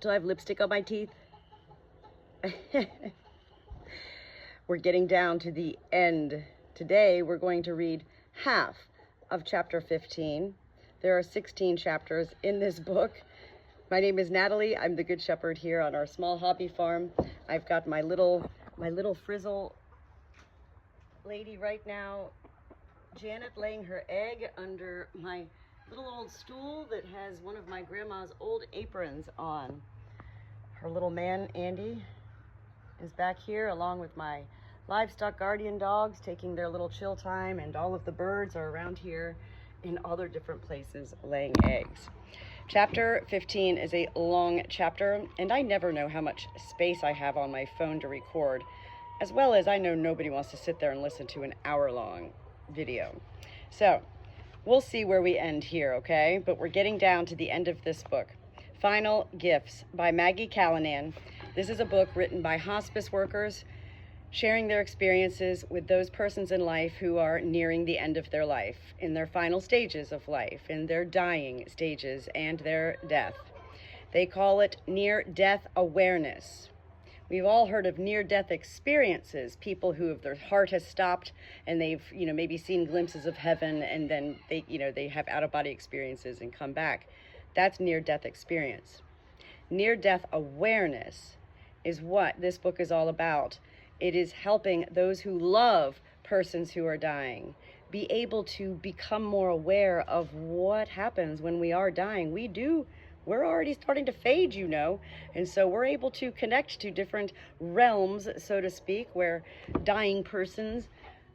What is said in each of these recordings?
Do I have lipstick on my teeth? We're getting down to the end. Today, we're going to read half of chapter 15. There are 16 chapters in this book. My name is Natalie. I'm the Good Shepherd here on our small hobby farm. I've got my little frizzle lady right now, Janet, laying her egg under my little old stool that has one of my grandma's old aprons on. Her little man, Andy, is back here along with my livestock guardian dogs taking their little chill time, and all of the birds are around here in other different places laying eggs. Chapter 15 is a long chapter, and I never know how much space I have on my phone to record, as well as I know nobody wants to sit there and listen to an hour-long video. So we'll see where we end here, okay? But we're getting down to the end of this book. Final Gifts by Maggie Callanan. This is a book written by hospice workers sharing their experiences with those persons in life who are nearing the end of their life, in their final stages of life, in their dying stages and their death. They call it near-death awareness. We've all heard of near-death experiences, people who their heart has stopped and they've, maybe seen glimpses of heaven, and then they have out-of-body experiences and come back. That's near-death experience. Near-death awareness is what this book is all about. It is helping those who love persons who are dying be able to become more aware of what happens when we are dying. We're already starting to fade, and so we're able to connect to different realms, so to speak, where dying persons,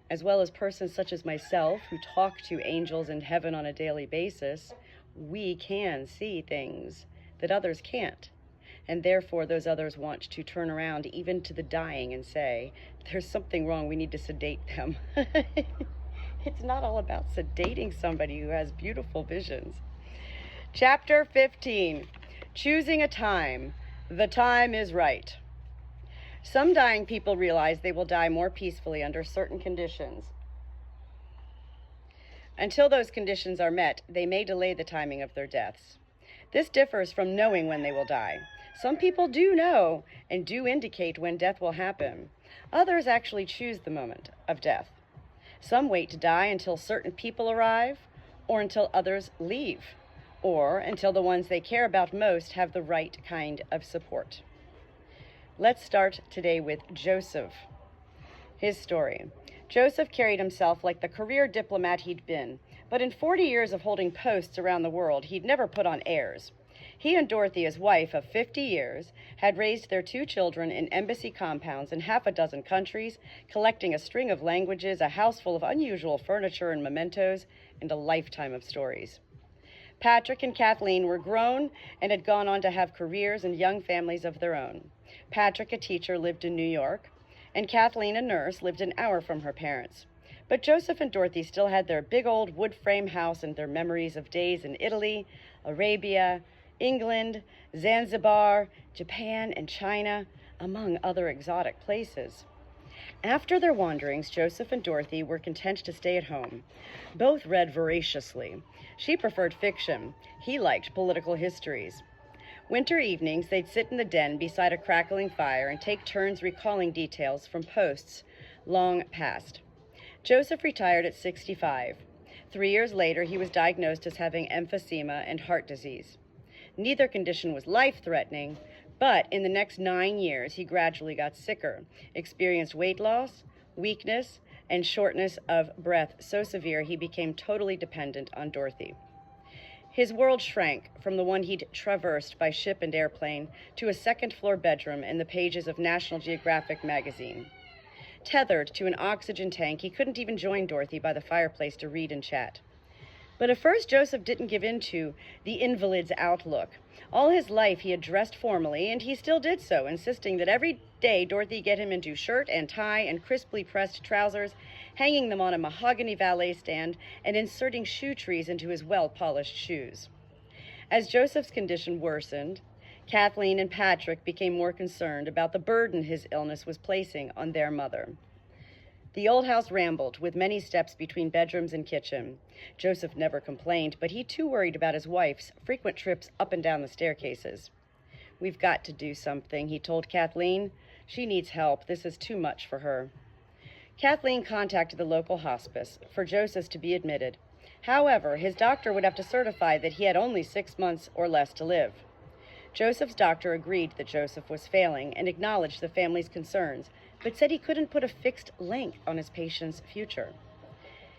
as well as persons such as myself, who talk to angels in heaven on a daily basis, we can see things that others can't. And therefore, those others want to turn around even to the dying and say, there's something wrong, we need to sedate them. It's not all about sedating somebody who has beautiful visions. Chapter 15, Choosing a Time. The time is right. Some dying people realize they will die more peacefully under certain conditions. Until those conditions are met, they may delay the timing of their deaths. This differs from knowing when they will die. Some people do know and do indicate when death will happen. Others actually choose the moment of death. Some wait to die until certain people arrive, or until others leave, or until the ones they care about most have the right kind of support. Let's start today with Joseph. His story. Joseph carried himself like the career diplomat he'd been, but in 40 years of holding posts around the world, he'd never put on airs. He and Dorothy, his wife of 50 years, had raised their 2 children in embassy compounds in half a dozen countries, collecting a string of languages, a house full of unusual furniture and mementos, and a lifetime of stories. Patrick and Kathleen were grown and had gone on to have careers and young families of their own. Patrick, a teacher, lived in New York, and Kathleen, a nurse, lived an hour from her parents. But Joseph and Dorothy still had their big old wood frame house and their memories of days in Italy, Arabia, England, Zanzibar, Japan, and China, among other exotic places. After their wanderings, Joseph and Dorothy were content to stay at home. Both read voraciously. She preferred fiction. He liked political histories. Winter evenings, they'd sit in the den beside a crackling fire and take turns recalling details from posts long past. Joseph retired at 65. 3 years later, he was diagnosed as having emphysema and heart disease. Neither condition was life-threatening, but in the next 9 years, he gradually got sicker, experienced weight loss, weakness, and shortness of breath so severe he became totally dependent on Dorothy. His world shrank from the one he'd traversed by ship and airplane to a second-floor bedroom in the pages of National Geographic magazine. Tethered to an oxygen tank, he couldn't even join Dorothy by the fireplace to read and chat. But at first, Joseph didn't give in to the invalid's outlook. All his life, he had dressed formally, and he still did so, insisting that every day Dorothy get him into shirt and tie and crisply pressed trousers, hanging them on a mahogany valet stand, and inserting shoe trees into his well-polished shoes. As Joseph's condition worsened, Kathleen and Patrick became more concerned about the burden his illness was placing on their mother. The old house rambled, with many steps between bedrooms and kitchen. Joseph never complained, but he too worried about his wife's frequent trips up and down the staircases. "We've got to do something," he told Kathleen. "She needs help. This is too much for her." Kathleen contacted the local hospice for Joseph to be admitted. However, his doctor would have to certify that he had only 6 months or less to live. Joseph's doctor agreed that Joseph was failing and acknowledged the family's concerns, but said he couldn't put a fixed length on his patient's future.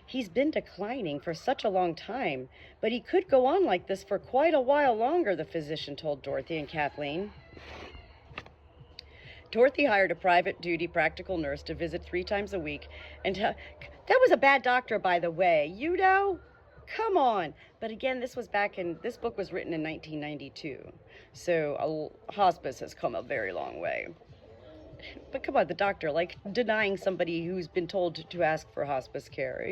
"He's been declining for such a long time, but he could go on like this for quite a while longer," the physician told Dorothy and Kathleen. Dorothy hired a private duty practical nurse to visit 3 times a week, and that was a bad doctor, by the way. You know? Come on. But again, this book was written in 1992, so hospice has come a very long way. But come on, the doctor, like denying somebody who's been told to ask for hospice care.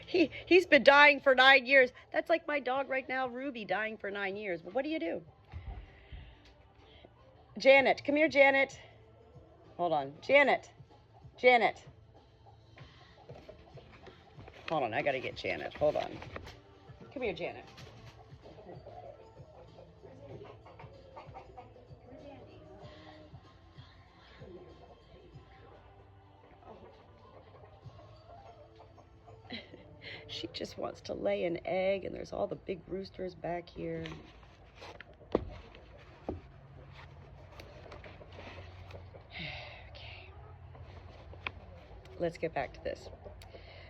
He's been dying for 9 years. That's like my dog right now, Ruby, dying for 9 years. But what do you do? Janet, come here, Janet. Hold on. Janet. Hold on, I gotta get Janet. Hold on. Come here, Janet. She just wants to lay an egg, and there's all the big roosters back here. Okay. Let's get back to this.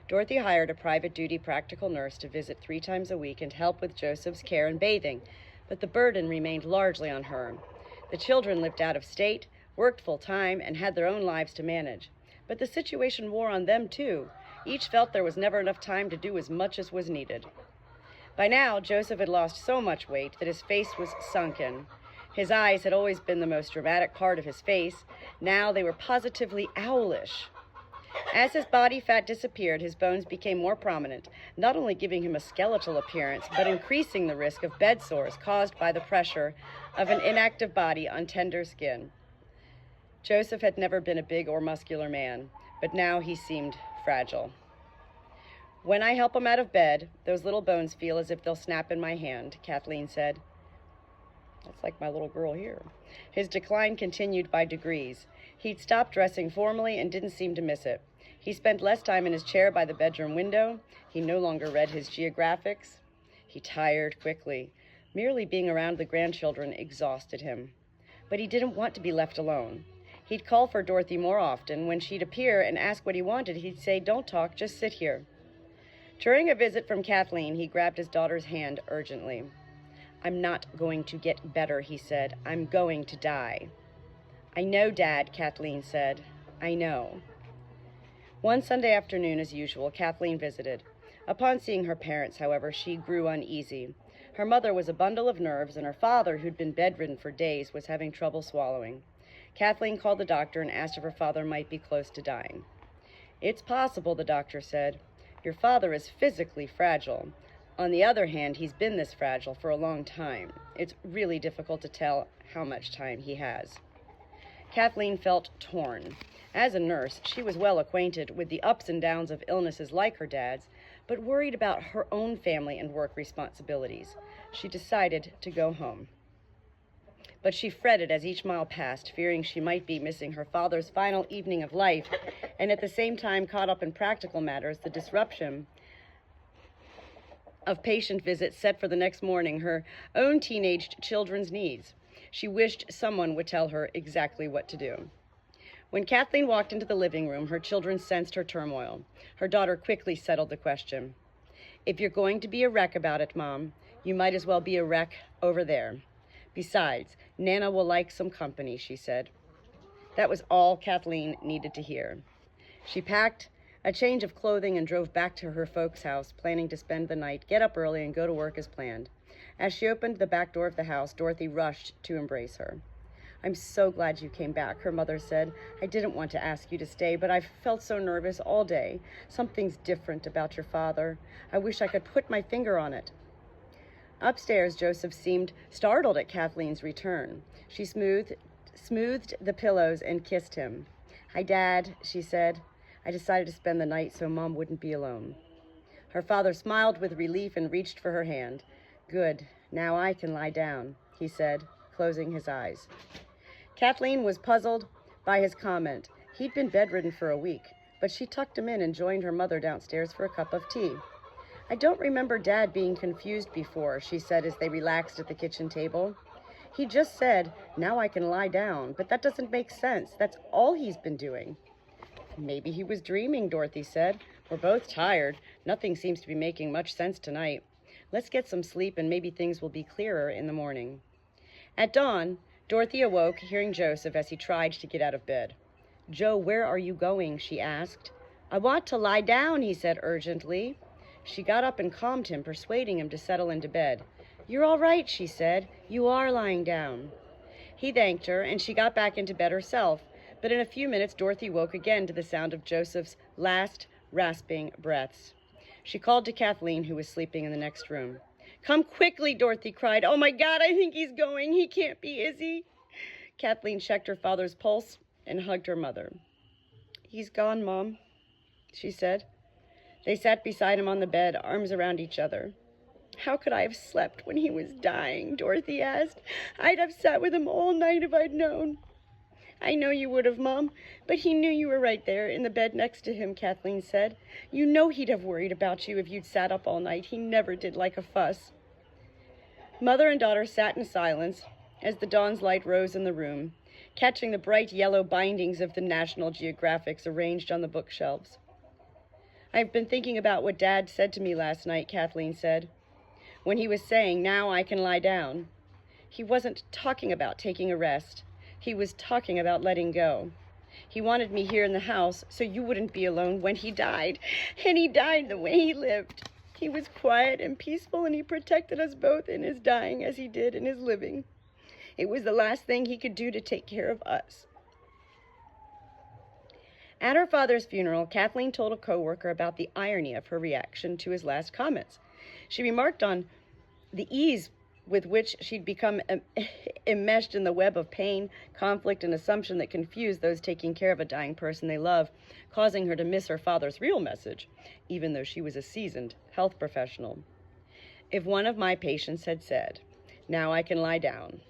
Dorothy hired a private duty practical nurse to visit 3 times a week and help with Joseph's care and bathing, but the burden remained largely on her. The children lived out of state, worked full-time, and had their own lives to manage. But the situation wore on them, too. Each felt there was never enough time to do as much as was needed. By now, Joseph had lost so much weight that his face was sunken. His eyes had always been the most dramatic part of his face. Now they were positively owlish. As his body fat disappeared, his bones became more prominent, not only giving him a skeletal appearance, but increasing the risk of bed sores caused by the pressure of an inactive body on tender skin. Joseph had never been a big or muscular man, but now he seemed fragile. "When I help him out of bed, those little bones feel as if they'll snap in my hand," Kathleen said. That's like my little girl here. His decline continued by degrees. He'd stopped dressing formally and didn't seem to miss it. He spent less time in his chair by the bedroom window. He no longer read his geographics. He tired quickly. Merely being around the grandchildren exhausted him. But he didn't want to be left alone. He'd call for Dorothy more often. When she'd appear and ask what he wanted, he'd say, "Don't talk, just sit here." During a visit from Kathleen, he grabbed his daughter's hand urgently. "I'm not going to get better," he said. "I'm going to die." "I know, Dad," Kathleen said. "I know." One Sunday afternoon, as usual, Kathleen visited. Upon seeing her parents, however, she grew uneasy. Her mother was a bundle of nerves, and her father, who'd been bedridden for days, was having trouble swallowing. Kathleen called the doctor and asked if her father might be close to dying. "It's possible," the doctor said. "Your father is physically fragile. On the other hand, he's been this fragile for a long time. It's really difficult to tell how much time he has." Kathleen felt torn. As a nurse, she was well acquainted with the ups and downs of illnesses like her dad's, but worried about her own family and work responsibilities. She decided to go home. But she fretted as each mile passed, fearing she might be missing her father's final evening of life, and at the same time caught up in practical matters, the disruption of patient visits set for the next morning, her own teenaged children's needs. She wished someone would tell her exactly what to do. When Kathleen walked into the living room, her children sensed her turmoil. Her daughter quickly settled the question. "If you're going to be a wreck about it, Mom, you might as well be a wreck over there. Besides, Nana will like some company," she said. That was all Kathleen needed to hear. She packed a change of clothing and drove back to her folks' house, planning to spend the night, get up early, and go to work as planned. As she opened the back door of the house, Dorothy rushed to embrace her. "I'm so glad you came back," her mother said. "I didn't want to ask you to stay, but I've felt so nervous all day. Something's different about your father. I wish I could put my finger on it." Upstairs, Joseph seemed startled at Kathleen's return. She smoothed the pillows and kissed him. "Hi, Dad," she said. "I decided to spend the night so Mom wouldn't be alone." Her father smiled with relief and reached for her hand. "Good. Now I can lie down," he said. closing his eyes. Kathleen was puzzled by his comment. He'd been bedridden for a week, but she tucked him in and joined her mother downstairs for a cup of tea. "I don't remember Dad being confused before," she said as they relaxed at the kitchen table. "He just said, 'Now I can lie down,' but that doesn't make sense. That's all he's been doing." "Maybe he was dreaming," Dorothy said. "We're both tired. Nothing seems to be making much sense tonight. Let's get some sleep and maybe things will be clearer in the morning." At dawn, Dorothy awoke, hearing Joseph as he tried to get out of bed. "Joe, where are you going?" she asked. "I want to lie down," he said urgently. She got up and calmed him, persuading him to settle into bed. "You're all right," she said. "You are lying down." He thanked her, and she got back into bed herself, but in a few minutes Dorothy woke again to the sound of Joseph's last rasping breaths. She called to Kathleen, who was sleeping in the next room. "Come quickly," Dorothy cried. "Oh my God, I think he's going. He can't be, is he?" Kathleen checked her father's pulse and hugged her mother. "He's gone, Mom," she said. They sat beside him on the bed, arms around each other. "How could I have slept when he was dying?" Dorothy asked. "I'd have sat with him all night if I'd known." "I know you would have, Mom, but he knew you were right there in the bed next to him," Kathleen said. "You know he'd have worried about you if you'd sat up all night. He never did like a fuss." Mother and daughter sat in silence as the dawn's light rose in the room, catching the bright yellow bindings of the National Geographics arranged on the bookshelves. "I've been thinking about what Dad said to me last night," Kathleen said, "when he was saying, 'Now I can lie down.' He wasn't talking about taking a rest. He was talking about letting go. He wanted me here in the house so you wouldn't be alone when he died. And he died the way he lived. He was quiet and peaceful, and he protected us both in his dying as he did in his living. It was the last thing he could do to take care of us." At her father's funeral, Kathleen told a coworker about the irony of her reaction to his last comments. She remarked on the ease with which she'd become enmeshed in the web of pain, conflict, and assumption that confused those taking care of a dying person they love, causing her to miss her father's real message, even though she was a seasoned health professional. "If one of my patients had said, 'Now I can lie down,'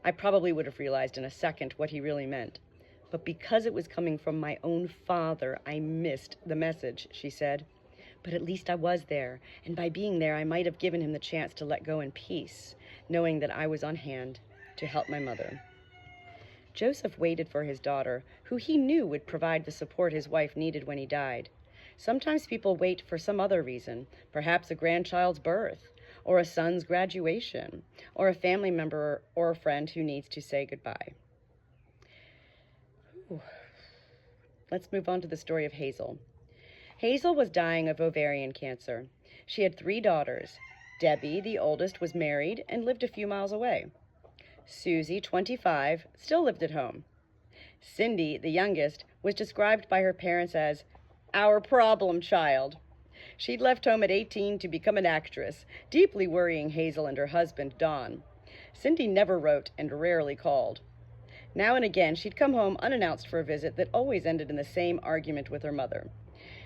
I probably would have realized in a second what he really meant. But because it was coming from my own father, I missed the message," she said. "But at least I was there, and by being there, I might have given him the chance to let go in peace, knowing that I was on hand to help my mother." Joseph waited for his daughter, who he knew would provide the support his wife needed when he died. Sometimes people wait for some other reason, perhaps a grandchild's birth, or a son's graduation, or a family member or a friend who needs to say goodbye. Let's move on to the story of Hazel. Hazel was dying of ovarian cancer. She had 3 daughters. Debbie, the oldest, was married and lived a few miles away. Susie, 25, still lived at home. Cindy, the youngest, was described by her parents as our problem child. She'd left home at 18 to become an actress, deeply worrying Hazel and her husband, Don. Cindy never wrote and rarely called. Now and again, she'd come home unannounced for a visit that always ended in the same argument with her mother.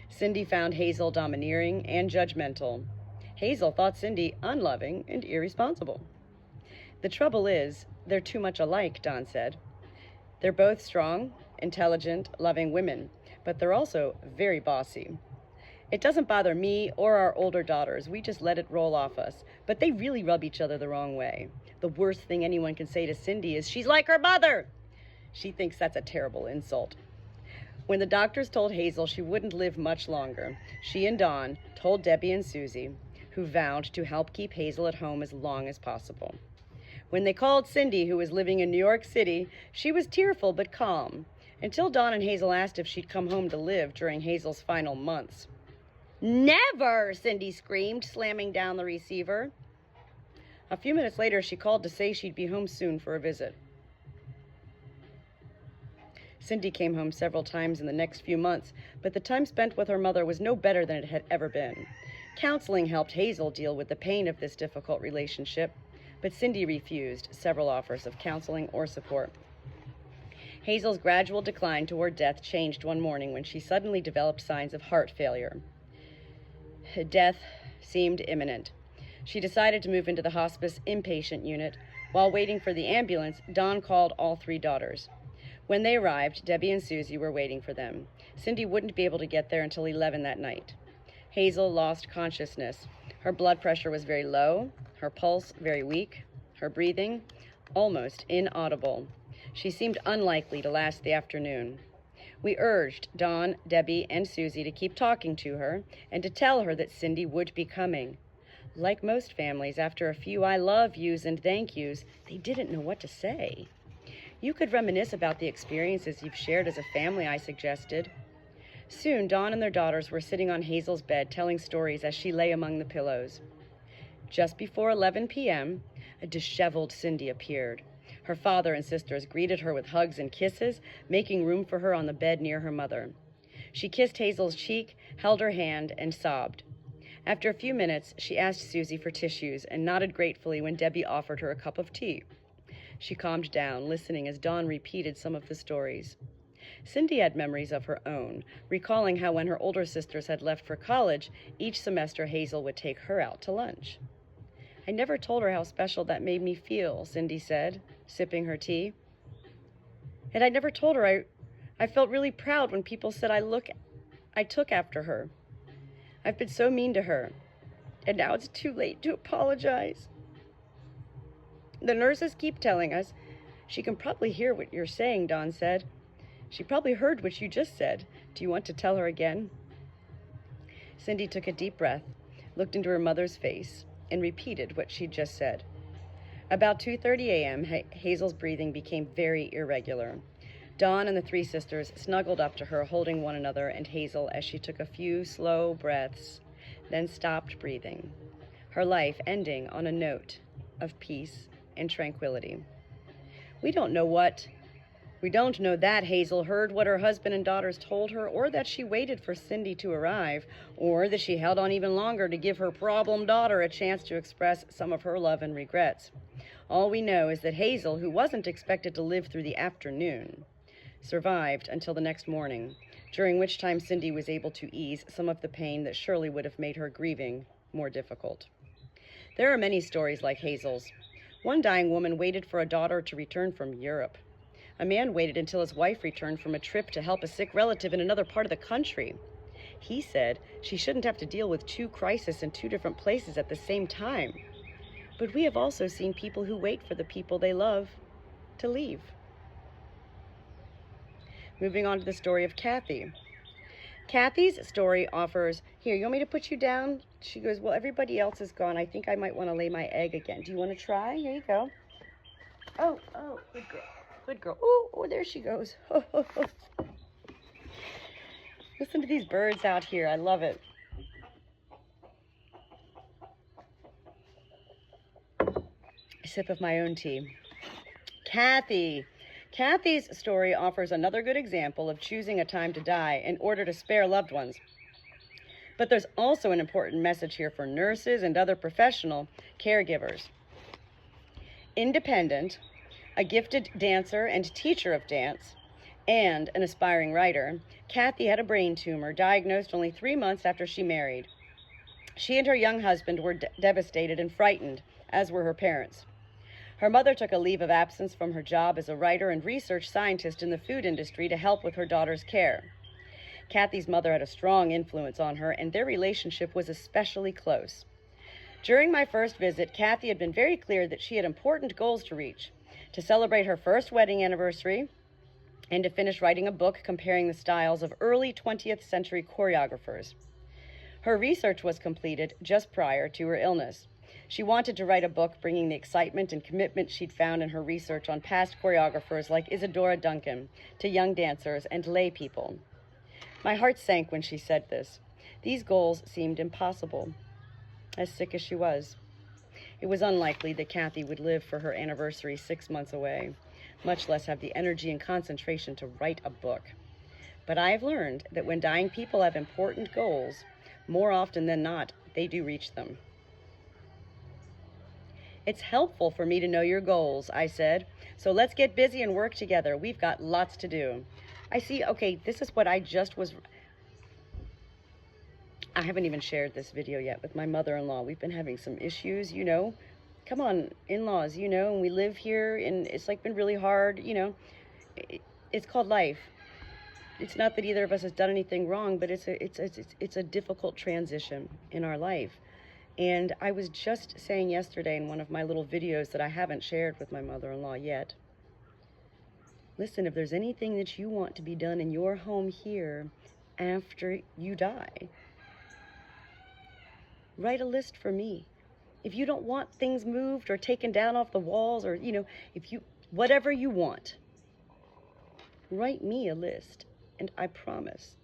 Cindy found Hazel domineering and judgmental. Hazel thought Cindy unloving and irresponsible. "The trouble is, they're too much alike," Don said. "They're both strong, intelligent, loving women, but they're also very bossy. It doesn't bother me or our older daughters. We just let it roll off us. But they really rub each other the wrong way. The worst thing anyone can say to Cindy is, 'She's like her mother.' She thinks that's a terrible insult." When the doctors told Hazel she wouldn't live much longer, she and Dawn told Debbie and Susie, who vowed to help keep Hazel at home as long as possible. When they called Cindy, who was living in New York City, she was tearful but calm, until Dawn and Hazel asked if she'd come home to live during Hazel's final months. "Never!" Cindy screamed, slamming down the receiver. A few minutes later, she called to say she'd be home soon for a visit. Cindy came home several times in the next few months, but the time spent with her mother was no better than it had ever been. Counseling helped Hazel deal with the pain of this difficult relationship, but Cindy refused several offers of counseling or support. Hazel's gradual decline toward death changed one morning when she suddenly developed signs of heart failure. Death seemed imminent. She decided to move into the hospice inpatient unit. While waiting for the ambulance, Dawn called all three daughters. When they arrived, Debbie and Susie were waiting for them. Cindy wouldn't be able to get there until 11 that night. Hazel lost consciousness. Her blood pressure was very low, her pulse very weak, her breathing almost inaudible. She seemed unlikely to last the afternoon. We urged Dawn, Debbie, and Susie to keep talking to her and to tell her that Cindy would be coming. Like most families, after a few I love yous and thank yous, they didn't know what to say. You could reminisce about the experiences you've shared as a family, I suggested. Soon, Dawn and their daughters were sitting on Hazel's bed telling stories as she lay among the pillows. Just before 11 p.m., a disheveled Cindy appeared. Her father and sisters greeted her with hugs and kisses, making room for her on the bed near her mother. She kissed Hazel's cheek, held her hand, and sobbed. After a few minutes, she asked Susie for tissues and nodded gratefully when Debbie offered her a cup of tea. She calmed down, listening as Dawn repeated some of the stories. Cindy had memories of her own, recalling how when her older sisters had left for college, each semester Hazel would take her out to lunch. I never told her how special that made me feel, Cindy said, sipping her tea. And I never told her I felt really proud when people said I took after her. I've been so mean to her, and now it's too late to apologize. The nurses keep telling us. She can probably hear what you're saying, Dawn said. She probably heard what you just said. Do you want to tell her again? Cindy took a deep breath, looked into her mother's face, and repeated what she'd just said. About 2:30 a.m., Hazel's breathing became very irregular. Dawn and the three sisters snuggled up to her, holding one another and Hazel as she took a few slow breaths, then stopped breathing, her life ending on a note of peace and tranquility. We don't know that Hazel heard what her husband and daughters told her, or that she waited for Cindy to arrive, or that she held on even longer to give her problem daughter a chance to express some of her love and regrets. All we know is that Hazel, who wasn't expected to live through the afternoon, survived until the next morning, during which time Cindy was able to ease some of the pain that surely would have made her grieving more difficult. There are many stories like Hazel's. One dying woman waited for a daughter to return from Europe. A man waited until his wife returned from a trip to help a sick relative in another part of the country. He said she shouldn't have to deal with two crises in two different places at the same time. But we have also seen people who wait for the people they love to leave. Moving on to the story of Kathy. Kathy's story offers, here, you want me to put you down? She goes, well, everybody else is gone. I think I might want to lay my egg again. Do you want to try? Here you go. Oh, good girl. Good girl. Oh, there she goes. Listen to these birds out here. I love it. A sip of my own tea. Kathy. Kathy's story offers another good example of choosing a time to die in order to spare loved ones. But there's also an important message here for nurses and other professional caregivers. Independent, a gifted dancer and teacher of dance, and an aspiring writer, Kathy had a brain tumor diagnosed only 3 months after she married. She and her young husband were devastated and frightened, as were her parents. Her mother took a leave of absence from her job as a writer and research scientist in the food industry to help with her daughter's care. Kathy's mother had a strong influence on her, and their relationship was especially close. During my first visit, Kathy had been very clear that she had important goals to reach: to celebrate her first wedding anniversary, and to finish writing a book comparing the styles of early 20th century choreographers. Her research was completed just prior to her illness. She wanted to write a book bringing the excitement and commitment she'd found in her research on past choreographers like Isadora Duncan to young dancers and lay people. My heart sank when she said this. These goals seemed impossible, as sick as she was. It was unlikely that Kathy would live for her anniversary 6 months away, much less have the energy and concentration to write a book. But I've learned that when dying people have important goals, more often than not, they do reach them. It's helpful for me to know your goals, I said. So let's get busy and work together. We've got lots to do. I see, okay, this is what I just was... I haven't even shared this video yet with my mother-in-law. We've been having some issues, you know. Come on, in-laws, you know, and we live here, and it's like been really hard, you know. It's called life. It's not that either of us has done anything wrong, but it's a difficult transition in our life. And I was just saying yesterday in one of my little videos that I haven't shared with my mother-in-law yet. Listen, if there's anything that you want to be done in your home here after you die, write a list for me. If you don't want things moved or taken down off the walls, or, you know, whatever you want, write me a list, and I promise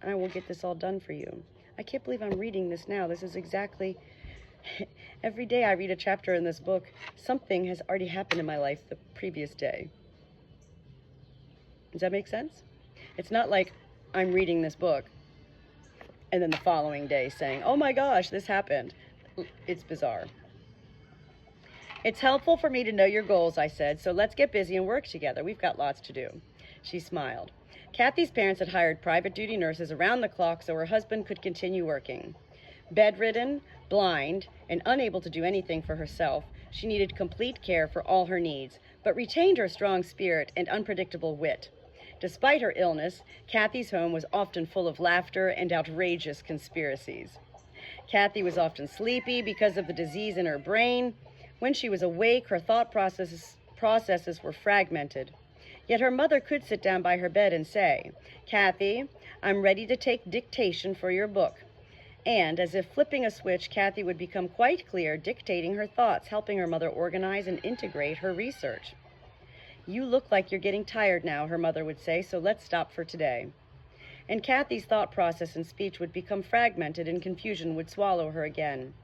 I will get this all done for you. I can't believe I'm reading this now. This is exactly, every day I read a chapter in this book, something has already happened in my life the previous day. Does that make sense? It's not like I'm reading this book and then the following day saying, oh my gosh, this happened. It's bizarre. It's helpful for me to know your goals, I said, so let's get busy and work together. We've got lots to do. She smiled. Kathy's parents had hired private duty nurses around the clock so her husband could continue working. Bedridden, blind, and unable to do anything for herself, she needed complete care for all her needs, but retained her strong spirit and unpredictable wit. Despite her illness, Kathy's home was often full of laughter and outrageous conspiracies. Kathy was often sleepy because of the disease in her brain. When she was awake, her thought processes were fragmented. Yet her mother could sit down by her bed and say, Kathy, I'm ready to take dictation for your book. And, as if flipping a switch, Kathy would become quite clear, dictating her thoughts, helping her mother organize and integrate her research. You look like you're getting tired now, her mother would say, so let's stop for today. And Kathy's thought process and speech would become fragmented and confusion would swallow her again.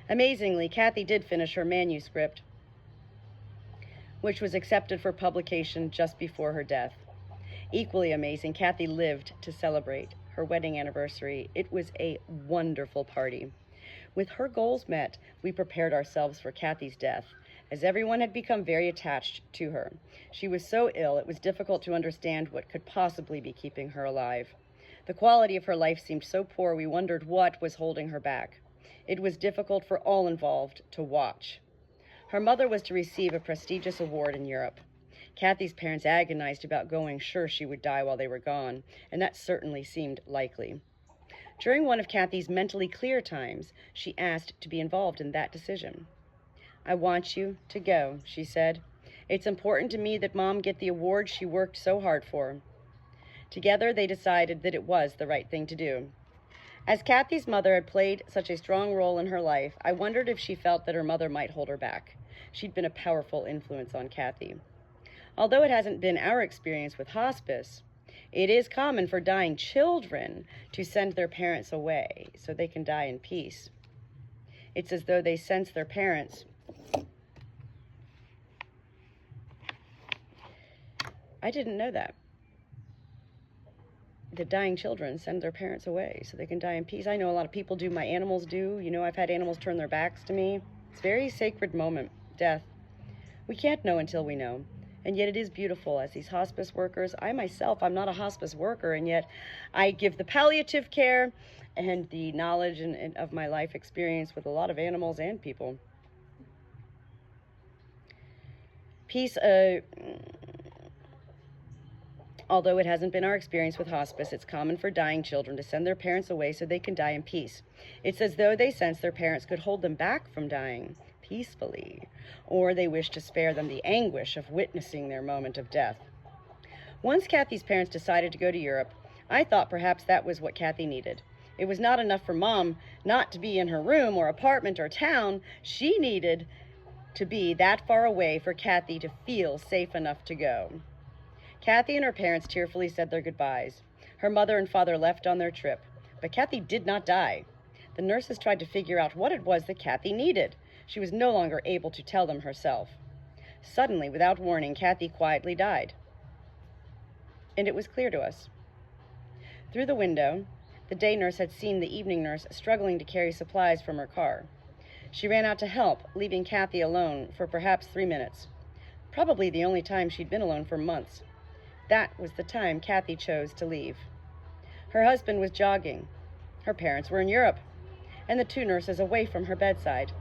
Amazingly, Kathy did finish her manuscript, which was accepted for publication just before her death. Equally amazing, Kathy lived to celebrate her wedding anniversary. It was a wonderful party. With her goals met, we prepared ourselves for Kathy's death, as everyone had become very attached to her. She was so ill, it was difficult to understand what could possibly be keeping her alive. The quality of her life seemed so poor, we wondered what was holding her back. It was difficult for all involved to watch. Her mother was to receive a prestigious award in Europe. Kathy's parents agonized about going, sure she would die while they were gone, and that certainly seemed likely. During one of Kathy's mentally clear times, she asked to be involved in that decision. I want you to go, she said. It's important to me that Mom get the award she worked so hard for. Together, they decided that it was the right thing to do. As Kathy's mother had played such a strong role in her life, I wondered if she felt that her mother might hold her back. She'd been a powerful influence on Kathy. Although it hasn't been our experience with hospice, it is common for dying children to send their parents away so they can die in peace. It's as though they sense their parents. I didn't know that dying children send their parents away so they can die in peace. I know a lot of people do. My animals do. You know, I've had animals turn their backs to me. It's a very sacred moment, death. We can't know until we know. And yet it is beautiful as these hospice workers. I myself, I'm not a hospice worker, and yet I give the palliative care and the knowledge and of my life experience with a lot of animals and people. Peace, although it hasn't been our experience with hospice, it's common for dying children to send their parents away so they can die in peace. It's as though they sense their parents could hold them back from dying peacefully, or they wish to spare them the anguish of witnessing their moment of death. Once Kathy's parents decided to go to Europe, I thought perhaps that was what Kathy needed. It was not enough for Mom not to be in her room or apartment or town. She needed to be that far away for Kathy to feel safe enough to go. Kathy and her parents tearfully said their goodbyes. Her mother and father left on their trip, but Kathy did not die. The nurses tried to figure out what it was that Kathy needed. She was no longer able to tell them herself. Suddenly, without warning, Kathy quietly died. And it was clear to us. Through the window, the day nurse had seen the evening nurse struggling to carry supplies from her car. She ran out to help, leaving Kathy alone for perhaps 3 minutes. Probably the only time she'd been alone for months. That was the time Kathy chose to leave. Her husband was jogging. Her parents were in Europe, and the two nurses away from her bedside.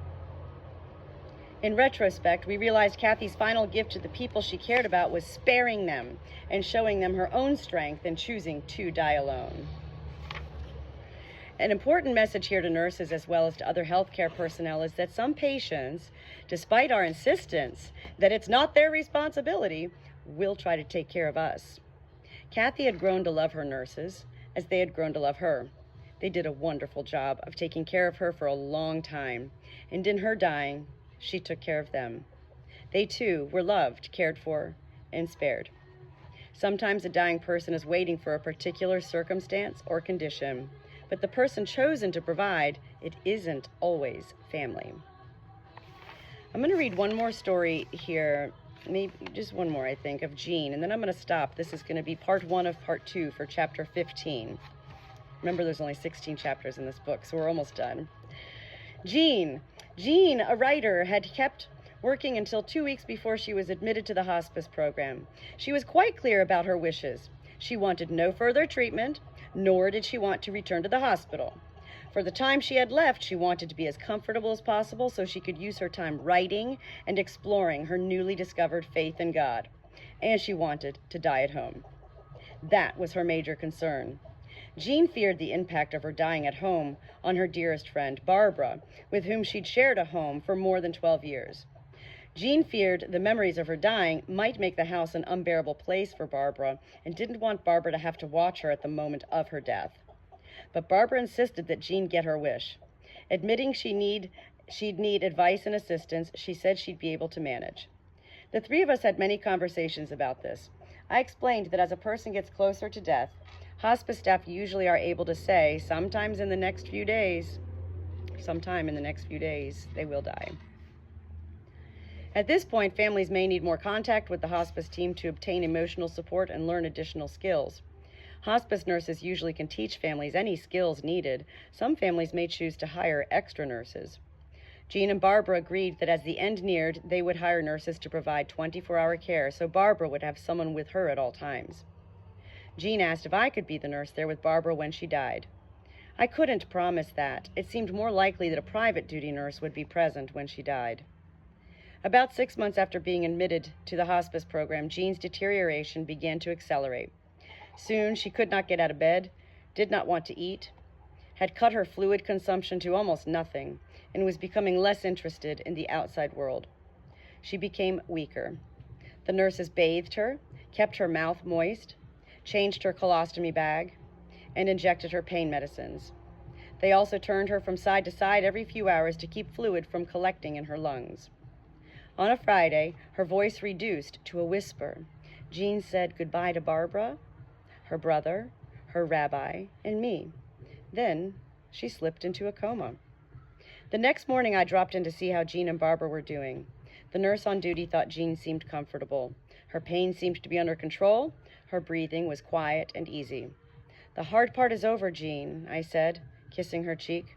In retrospect, we realized Kathy's final gift to the people she cared about was sparing them and showing them her own strength in choosing to die alone. An important message here to nurses as well as to other healthcare personnel is that some patients, despite our insistence that it's not their responsibility, will try to take care of us. Kathy had grown to love her nurses as they had grown to love her. They did a wonderful job of taking care of her for a long time, and in her dying, she took care of them. They too were loved, cared for, and spared. Sometimes a dying person is waiting for a particular circumstance or condition, but the person chosen to provide it isn't always family. I'm going to read one more story here, maybe just one more, I think, of Jean, and then I'm going to stop. This is going to be part 1 of part 2 for chapter 15. Remember, there's only 16 chapters in this book, so we're almost done. Jean, a writer, had kept working until 2 weeks before she was admitted to the hospice program. She was quite clear about her wishes. She wanted no further treatment, nor did she want to return to the hospital. For the time she had left, she wanted to be as comfortable as possible so she could use her time writing and exploring her newly discovered faith in God. And she wanted to die at home. That was her major concern. Jean feared the impact of her dying at home on her dearest friend, Barbara, with whom she'd shared a home for more than 12 years. Jean feared the memories of her dying might make the house an unbearable place for Barbara and didn't want Barbara to have to watch her at the moment of her death. But Barbara insisted that Jean get her wish. Admitting she'd need advice and assistance, she said she'd be able to manage. The three of us had many conversations about this. I explained that as a person gets closer to death, hospice staff usually are able to say, sometime in the next few days, they will die. At this point, families may need more contact with the hospice team to obtain emotional support and learn additional skills. Hospice nurses usually can teach families any skills needed. Some families may choose to hire extra nurses. Jean and Barbara agreed that as the end neared, they would hire nurses to provide 24-hour care, so Barbara would have someone with her at all times. Jean asked if I could be the nurse there with Barbara when she died. I couldn't promise that. It seemed more likely that a private duty nurse would be present when she died. About 6 months after being admitted to the hospice program, Jean's deterioration began to accelerate. Soon, she could not get out of bed, did not want to eat, had cut her fluid consumption to almost nothing, and was becoming less interested in the outside world. She became weaker. The nurses bathed her, kept her mouth moist, changed her colostomy bag, and injected her pain medicines. They also turned her from side to side every few hours to keep fluid from collecting in her lungs. On a Friday, her voice reduced to a whisper. Jean said goodbye to Barbara, her brother, her rabbi, and me. Then she slipped into a coma. The next morning, I dropped in to see how Jean and Barbara were doing. The nurse on duty thought Jean seemed comfortable. Her pain seemed to be under control. Her breathing was quiet and easy. "The hard part is over, Jean," I said, kissing her cheek.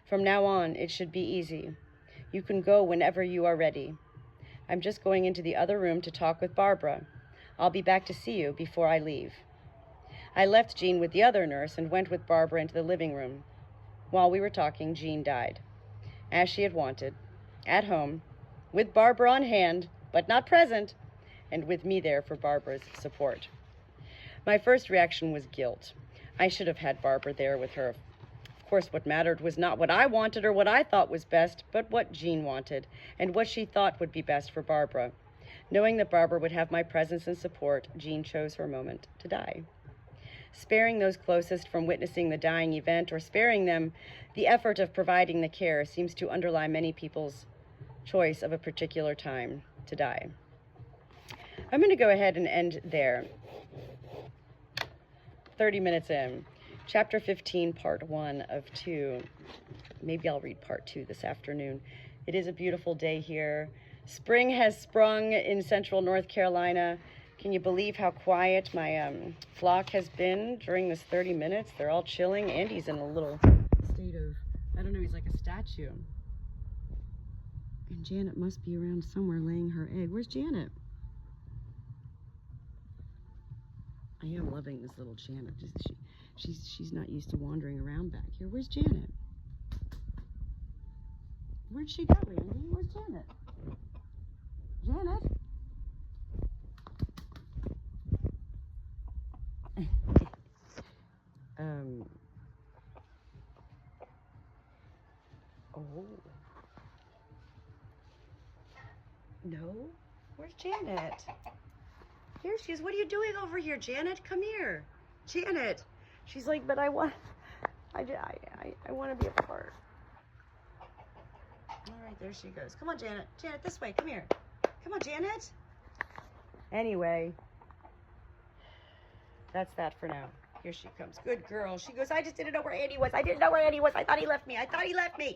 "From now on, it should be easy. You can go whenever you are ready. I'm just going into the other room to talk with Barbara. I'll be back to see you before I leave." I left Jean with the other nurse and went with Barbara into the living room. While we were talking, Jean died, as she had wanted, at home, with Barbara on hand, but not present, and with me there for Barbara's support. My first reaction was guilt. I should have had Barbara there with her. Of course, what mattered was not what I wanted or what I thought was best, but what Jean wanted and what she thought would be best for Barbara. Knowing that Barbara would have my presence and support, Jean chose her moment to die. Sparing those closest from witnessing the dying event or sparing them the effort of providing the care seems to underlie many people's choice of a particular time to die. I'm going to go ahead and end there. 30 minutes in. Chapter 15, part 1 of 2. Maybe I'll read part 2 this afternoon. It is a beautiful day here. Spring has sprung in central North Carolina. Can you believe how quiet my flock has been during this 30 minutes? They're all chilling. Andy's in a little state of, I don't know, he's like a statue. And Janet must be around somewhere laying her egg. Where's Janet? I am loving this little Janet. She's not used to wandering around back here. Where's Janet? Where'd she go, Randy? Where's Janet? Janet? Oh. No? Where's Janet? Here she is. What are you doing over here, Janet? Come here. Janet. She's like, but I want to be a part. All right, there she goes. Come on, Janet. Janet, this way. Come here. Come on, Janet. Anyway, that's that for now. Here she comes. Good girl. She goes, I just didn't know where Andy was. I didn't know where Andy was. I thought he left me. I thought he left me.